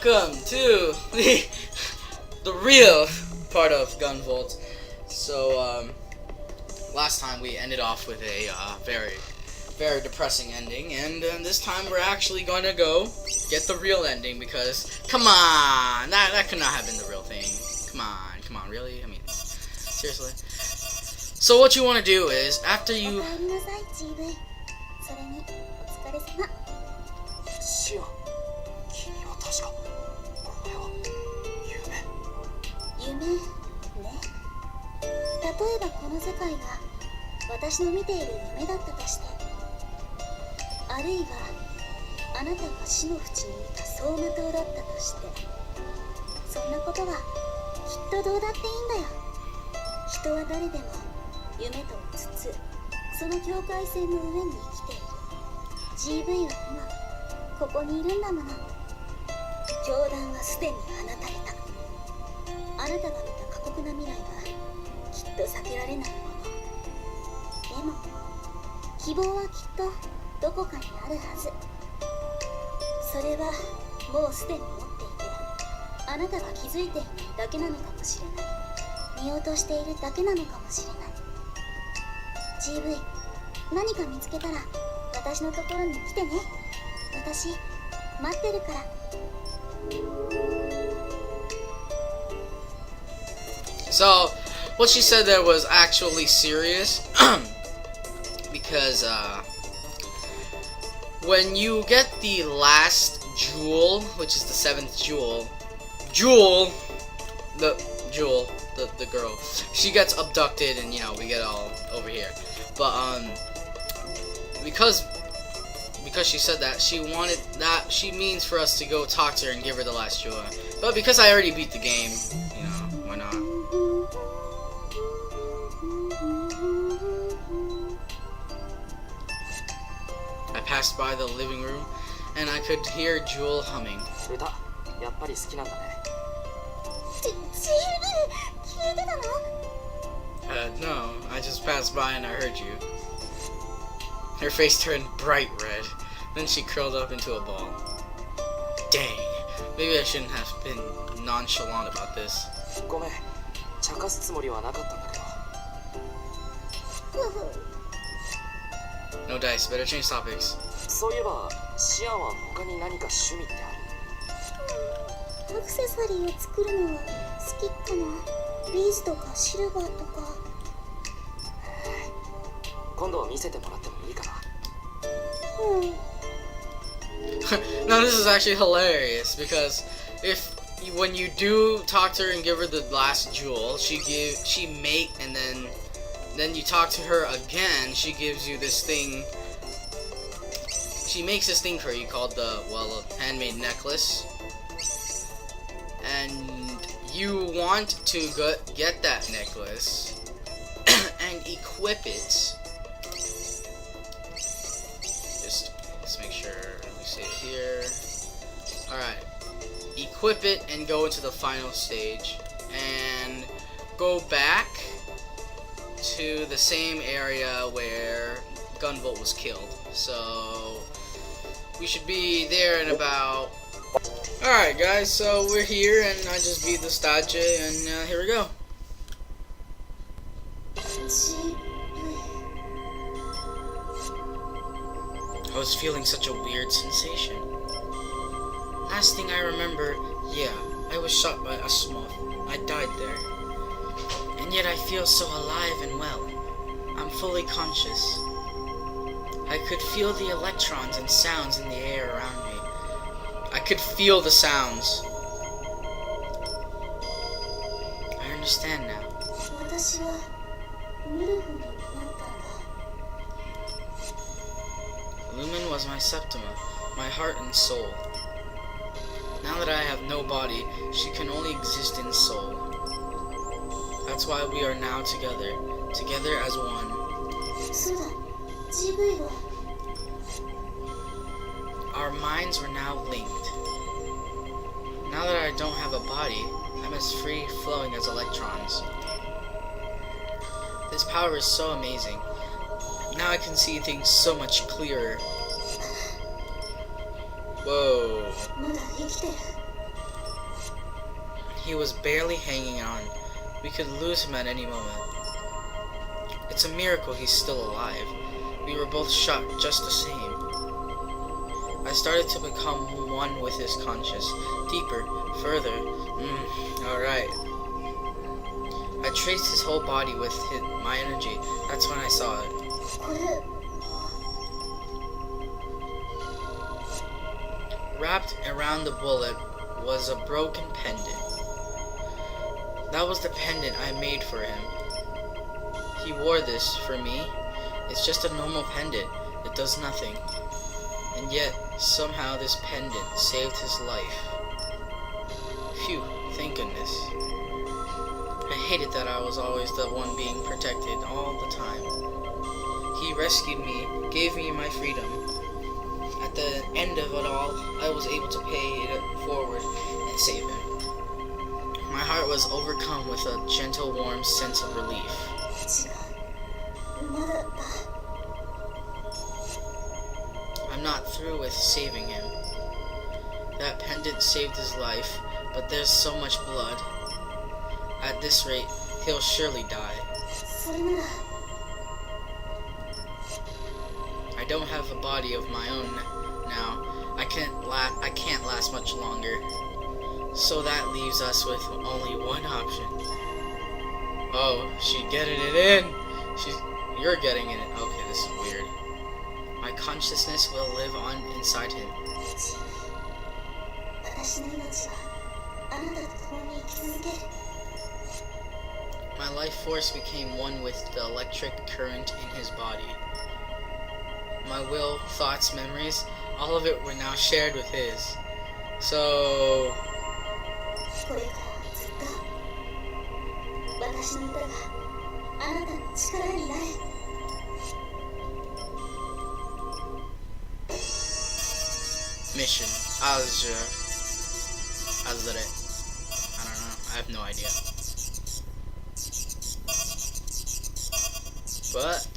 welcome to the real part of Gunvolt. So, last time we ended off with a very depressing ending, and this time we're actually going to go get the real ending, because, come on, that could not have been the real thing. Come on, really? I mean, seriously? So what you want to do is, after you... 例えばこの世界が私の見ている夢だったとして、あるいはあなたが死の淵にいた走馬灯だったとして、そんなことはきっとどうだっていいんだよ。人は誰でも夢とつつ、その境界線の上に生きている。 GV は今ここにいるんだもの。教団はすでに放たれた。あなたが見た過酷な未来がきっと避けられないもの。でも希望はきっとどこかにあるはず。それはもうすでに持っていて、あなたが気づいていないだけなのかもしれない。見落としているだけなのかもしれない。 GV、 何か見つけたら私のところに来てね。私待ってるから。 So, what she said there was actually serious, because, when you get the last jewel, which is the 7th jewel, the girl, she gets abducted, and, you know, we get all over here, but, because she said that, she wanted that, she means for us to go talk to her and give her the last jewel, but because I already beat the game, you know, why not? I passed by the living room, and I could hear Jewel humming. No, I just passed by and I heard you. Her face turned bright red, then she curled up into a ball. Dang, maybe I shouldn't have been nonchalant about this. No dice, better change topics. そういえば、シアンは他に何か趣味ってある？アクセサリーを作るのは好きかな。ビーズとかシルバーとか。今度見せてもらってもいいかな。Now this is actually hilarious, because when you do talk to her and give her the last jewel, and then you talk to her again, she gives you this thing. She makes this thing for you called the, well, a handmade necklace. And you want to get that necklace and equip it. Let's make sure we save it here. Alright. Equip it and go into the final stage. And go back to the same area where Gunvolt was killed. So we should be there in about... Alright guys, so we're here and I just beat the stage and here we go. I was feeling such a weird sensation. Last thing I remember, yeah, I was shot by a moth. I died there. And yet I feel so alive and well. I'm fully conscious. I could feel the electrons and sounds in the air around me. I could feel the sounds. I understand now. Lumen was my Septima, my heart and soul. Now that I have no body, she can only exist in soul. That's why we are now together as one. Our minds were now linked. Now that I don't have a body, I'm as free flowing as electrons. This power is so amazing. Now I can see things so much clearer. Whoa. He was barely hanging on. We could lose him at any moment. It's a miracle he's still alive. We were both shocked just the same. I started to become one with his conscious. Deeper, further. Alright. I traced his whole body with my energy. That's when I saw it. これ Wrapped around the bullet was a broken pendant. That was the pendant I made for him. He wore this for me. It's just a normal pendant. It does nothing. And yet, somehow this pendant saved his life. Phew, thank goodness. I hated that I was always the one being protected all the time. He rescued me, gave me my freedom. At the end of it all, I was able to pay it forward and save him. My heart was overcome with a gentle, warm sense of relief. 違うまだだ I'm not through with saving him. That pendant saved his life, but there's so much blood. At this rate, he'll surely die. それなら I don't have a body of my own now. I can't last much longer. So that leaves us with only one option. Oh, she's getting it in. You're getting it in. Okay, this is weird. My consciousness will live on inside him. 私の命はあなたと共に生き続ける My life force became one with the electric current in his body. My will, thoughts, memories, all of it were now shared with his. So... これからずっと私の歌があなたの力になる Mission. Azure. I don't know. I have no idea. But...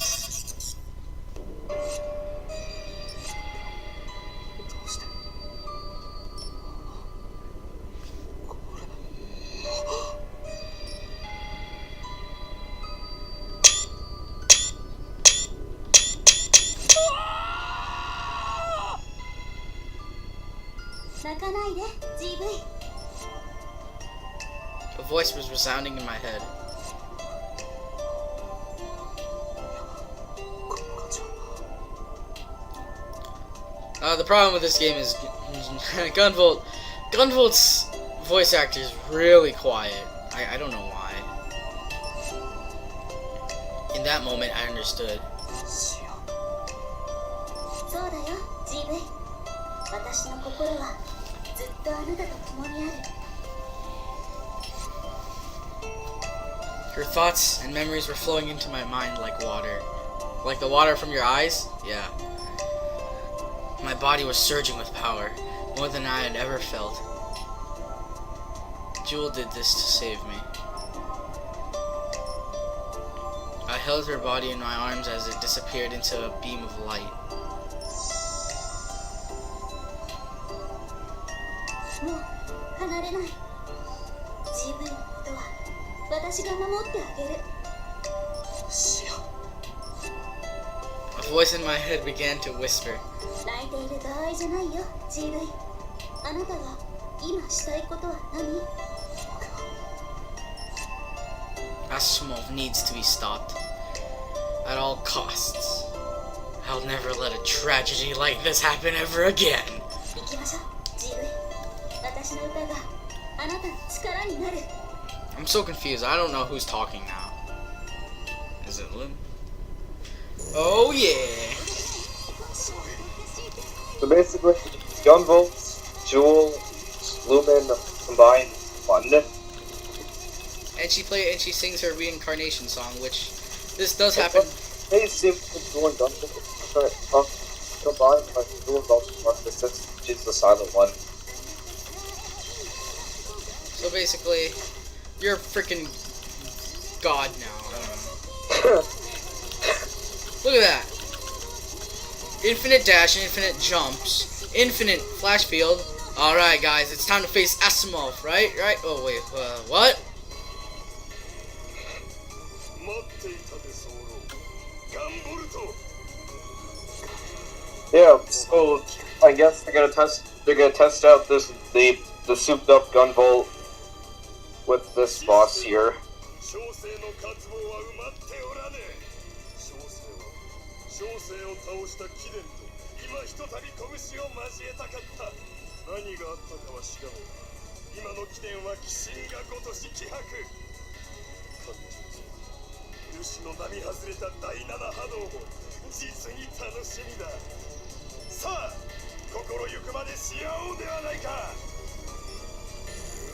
泣かないで GV A voice was resounding in my head. The problem with this game is Gunvolt. Gunvolt's voice actor is really quiet. I don't know why. In that moment, I understood. そうだよ GV 私の心はずっとあなたと共にある Her thoughts and memories were flowing into my mind like water. Like the water from your eyes? Yeah. My body was surging with power, more than I had ever felt. Jewel did this to save me. I held her body in my arms as it disappeared into a beam of light. もう離れない GV のことは私が守ってあげる A voice in my head began to whisper. 泣いている場合じゃないよ GV あなたが今したいことは何 Asimov needs to be stopped. At all costs. I'll never let a tragedy like this happen ever again. 行きましょう GV 私の歌があなたの力になる I'm so confused. I don't know who's talking now. Is it Lim? Oh yeah! So basically, Gunvolt, Jewel, Lumen combined fun. And she sings her reincarnation song, which this does happen. They seem to Jewel and Gunvolt combined, but Jewel is also part of the since she's the silent one. So basically, you're a freaking god now. I don't know. Look at that. Infinite dash, infinite jumps, infinite flash field, Alright, guys, it's time to face Asimov, right? Right? Oh, wait, what? Yeah, so I guess they're gonna test out the souped up Gunvolt with this boss here.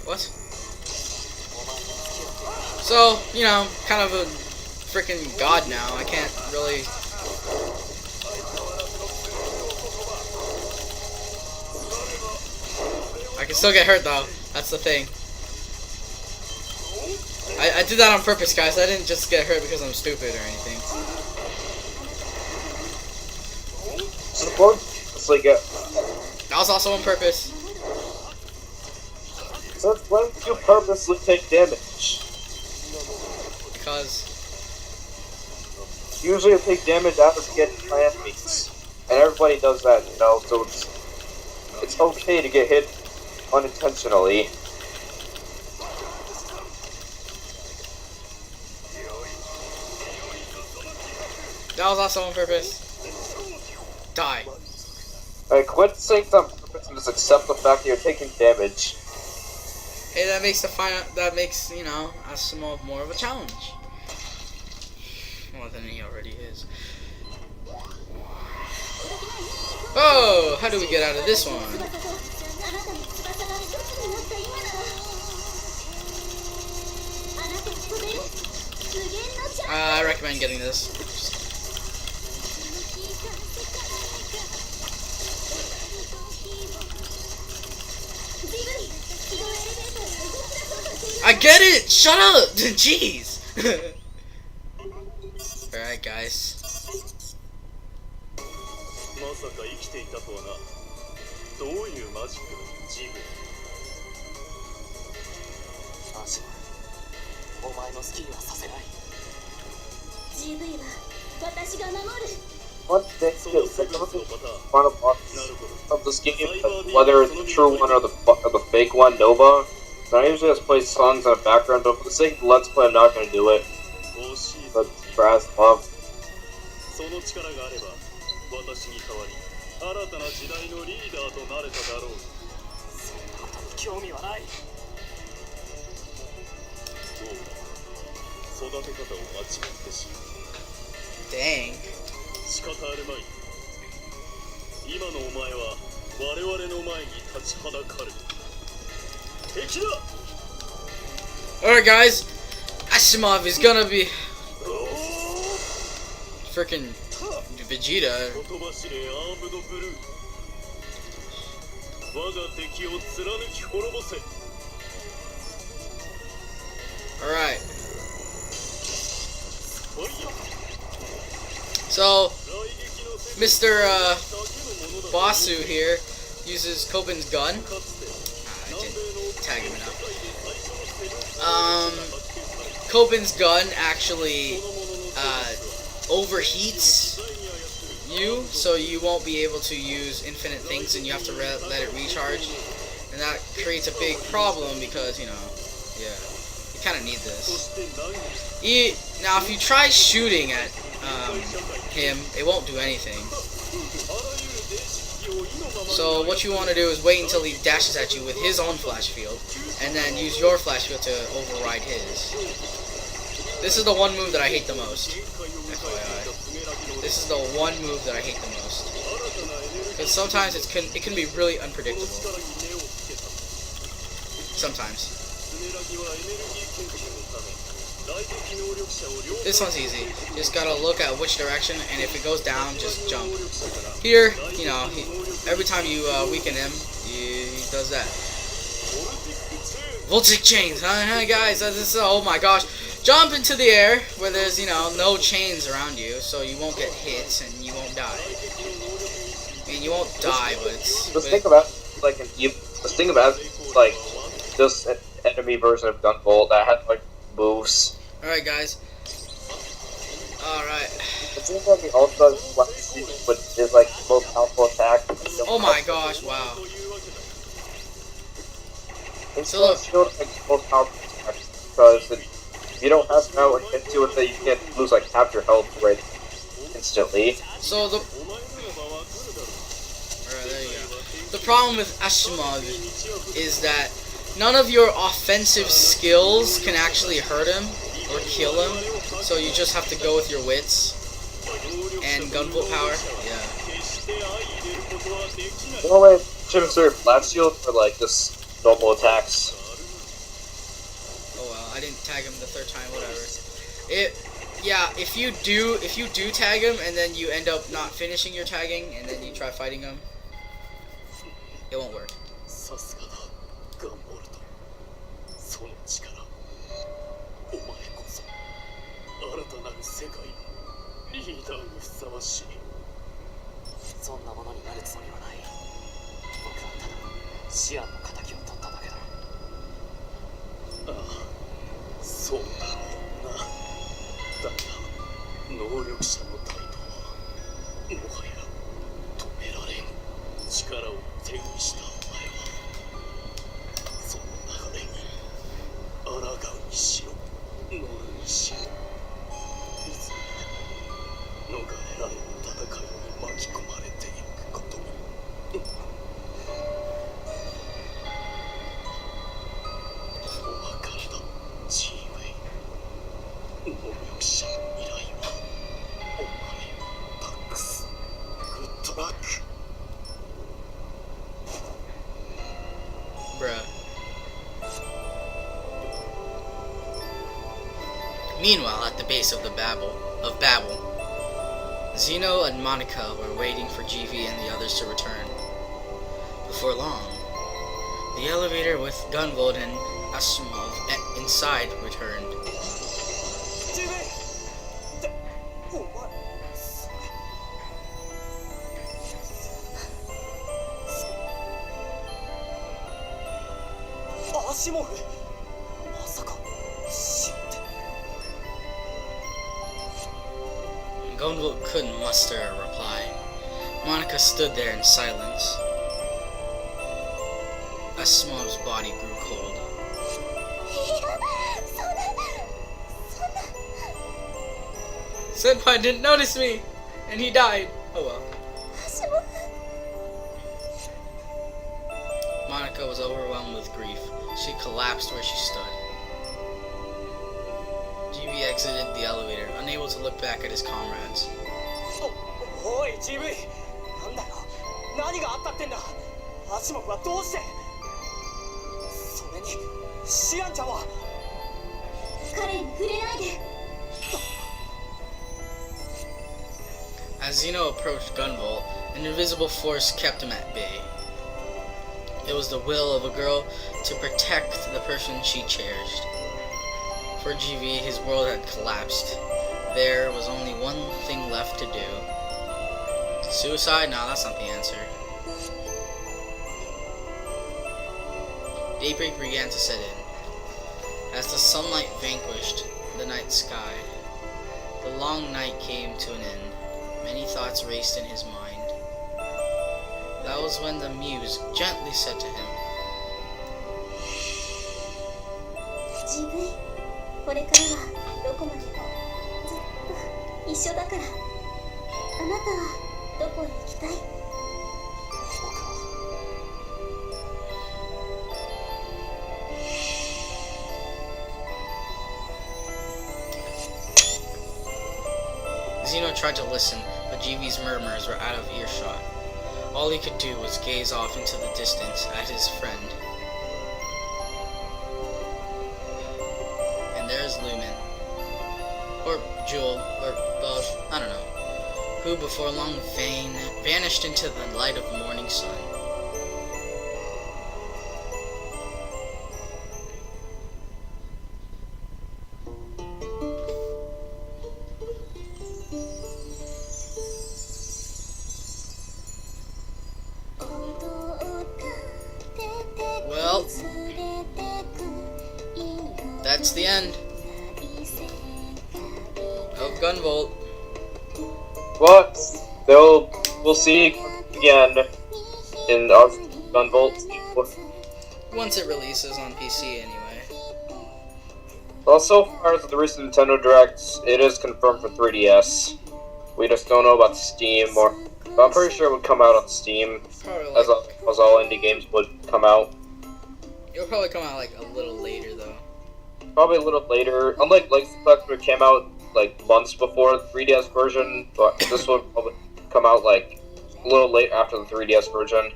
What? So, you know, kind of a freaking god now. I can't really... I can still get hurt though. That's the thing. I did that on purpose, guys. I didn't just get hurt because I'm stupid or anything. It's like That was also on purpose. so when you purposely take damage. Because... Usually you take damage after getting plant meats. And everybody does that, you know, so it's okay to get hit unintentionally. That was also on purpose. Die. Alright, quit saying it's on purpose and just accept the fact that you're taking damage. Hey, that makes, you know, Asimov more of a challenge. More than he already is. Oh, how do we get out of this one? I recommend getting this. I get it! Shut up! Jeez! Alright, guys. One thing fun of this game, whether it's the true one or the fake one, Nova. I usually just play songs in the background, but for the sake of the Let's Play, I'm not going to do it. But for Asimov. Dang. Alright, guys. Asimov is gonna be freaking Vegeta. Alright. So, Mr. Basu here uses Kobin's gun. I didn't tag him enough. Kobin's gun actually overheats you, so you won't be able to use infinite things, and you have to let it recharge, and that creates a big problem because, you know, yeah, you kind of need this. Now, if you try shooting at him, it won't do anything. So what you want to do is wait until he dashes at you with his own flash field, and then use your flash field to override his. This is the one move that I hate the most. FYI. This is the one move that I hate the most. Because sometimes it can be really unpredictable. Sometimes. This one's easy. You just gotta look at which direction, and if it goes down, just jump. Here, you know, every time you weaken him, he does that. Voltic chains, huh, guys? This is, oh my gosh. Jump into the air where there's, you know, no chains around you, so you won't get hit and you won't die. I mean, you won't die, but it's... Just think about it. like this thing about like just an enemy version of Gunvolt that had like moves. Alright, guys. Alright. It seems like it also has Flex, which is like the most powerful attack. Oh my gosh, wow. It's So look. still like the most powerful attack because if you don't have power into it, that you can't lose like half your health right instantly. So the Alright, there you go. The problem with Ashimog is that none of your offensive skills can actually hurt him or kill him, so you just have to go with your wits and Gunvolt power. Yeah. The only way should insert Blast Shield for like just normal attacks. Oh well, I didn't tag him the third time. Whatever. If you do tag him and then you end up not finishing your tagging and then you try fighting him, it won't work. Bruh. Meanwhile, at the base of Babel, Zeno and Monica were waiting for GV and the others to return. Before long, the elevator with Gunvolt and Asimov inside returned. Gunvolt couldn't muster a reply. Monica stood there in silence. Asimov's body grew cold. Senpai didn't notice me, and he died. Oh well. Monica was overwhelmed with grief. She collapsed where she stood. GV exited the elevator, unable to look back at his comrades. Oi, GV! なんだよ、何があったってんだ。アシモフはどうして。それに、シアンちゃんは。彼に触れないで。As Zeno approached Gunvolt, an invisible force kept him at bay. It was the will of a girl to protect the person she cherished. For GV, his world had collapsed. There was only one thing left to do. Suicide? No, that's not the answer. Daybreak began to set in. As the sunlight vanquished the night sky, the long night came to an end. Many thoughts raced in his mind. That was when the muse gently said to him, GV、これからはどこまでもずっと一緒だから。あなたはどこへ行きたい？僕は。Zeno tried to listen, but GV's murmurs were out of earshot. All he could do was gaze off into the distance at his friend. And there's Lumen. Or Jewel, or both, I don't know. Who before long vanished into the light of the morning sun. that's the end of Gunvolt. But we'll see again in Gunvolt. Once it releases on PC, anyway. Well, so far as the recent Nintendo Directs, it is confirmed for 3DS. We just don't know about Steam, but I'm pretty sure it would come out on Steam, Probably as all indie games would come out. It'll probably come out like a little later, though. Probably a little later. Unlike Collector came out like months before the 3DS version, but this would probably come out like a little late after the 3DS version.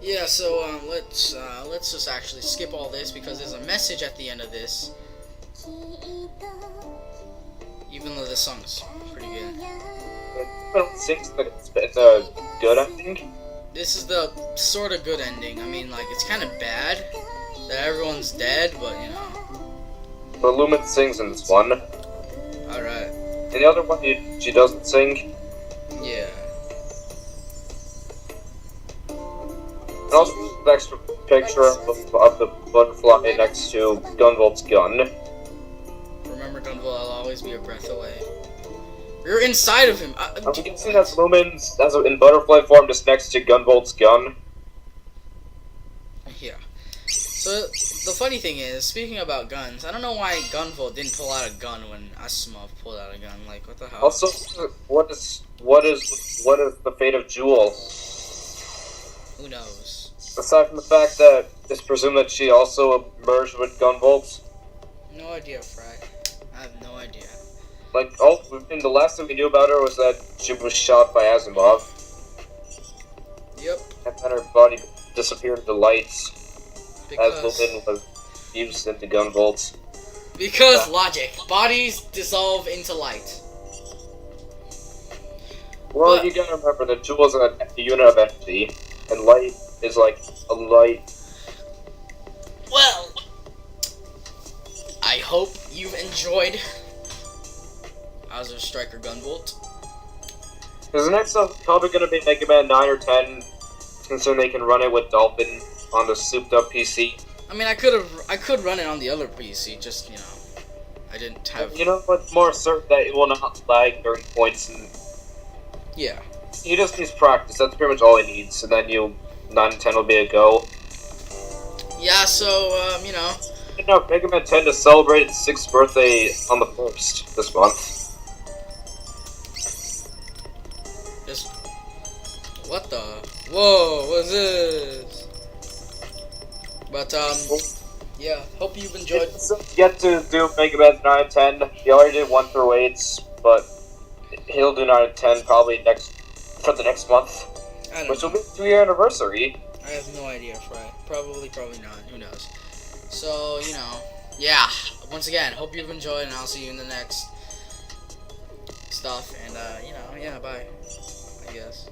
Yeah, so let's just actually skip all this because there's a message at the end of this. Even though this song's pretty good. I don't think it's a good ending. This is the sort of good ending. I mean, like, it's kind of bad that everyone's dead, but you know. But Lumen sings in this one. Alright. In the other one, she doesn't sing. Yeah. And also, the extra picture of the butterfly next to Gunvolt's gun. Remember, Gunvolt, I'll always be a breath away. You're inside of him. I'm guessing that's Lumen's in butterfly form just next to Gunvolt's gun. Yeah. So, the funny thing is, speaking about guns, I don't know why Gunvolt didn't pull out a gun when Asimov pulled out a gun. Like, what the hell? Also, what is the fate of Jewel? Who knows? Aside from the fact that it's presumed that she also merged with Gunvolt. No idea, Fry. I have no idea. Like, the last thing we knew about her was that she was shot by Asimov. Yep. And then her body disappeared into lights as Because, Lumen was fused into Gunvolt. because logic. Bodies dissolve into light. Well, But- you gotta remember that Jewel is a unit of energy, and light is like a light. Well, I hope you've enjoyed Azure Striker Gunvolt. Because the next one's probably gonna be Mega Man 9 or 10, considering they can run it with Dolphin on the souped up PC. I mean, I could run it on the other PC, just, you know, I didn't have... You know what's more certain that it will not lag during points, and Yeah. he just needs practice. That's pretty much all he needs, and then 9 and 10 will be a go. Yeah, so, you know, You know, Mega Man 10 to celebrate its 6th birthday on the 1st this month. just... What the... Whoa, what's this? But, yeah, hope you've enjoyed... Yet to do Mega Man 9 and 10. He already did 1 through 8, but he'll do 9 and 10 probably for the next month. I don't Which will know. be the 2-year anniversary. I have no idea, Fry. Probably not. Who knows? So, you know, yeah. Once again, hope you've enjoyed, and I'll see you in the next stuff. And, you know, yeah, bye. I guess.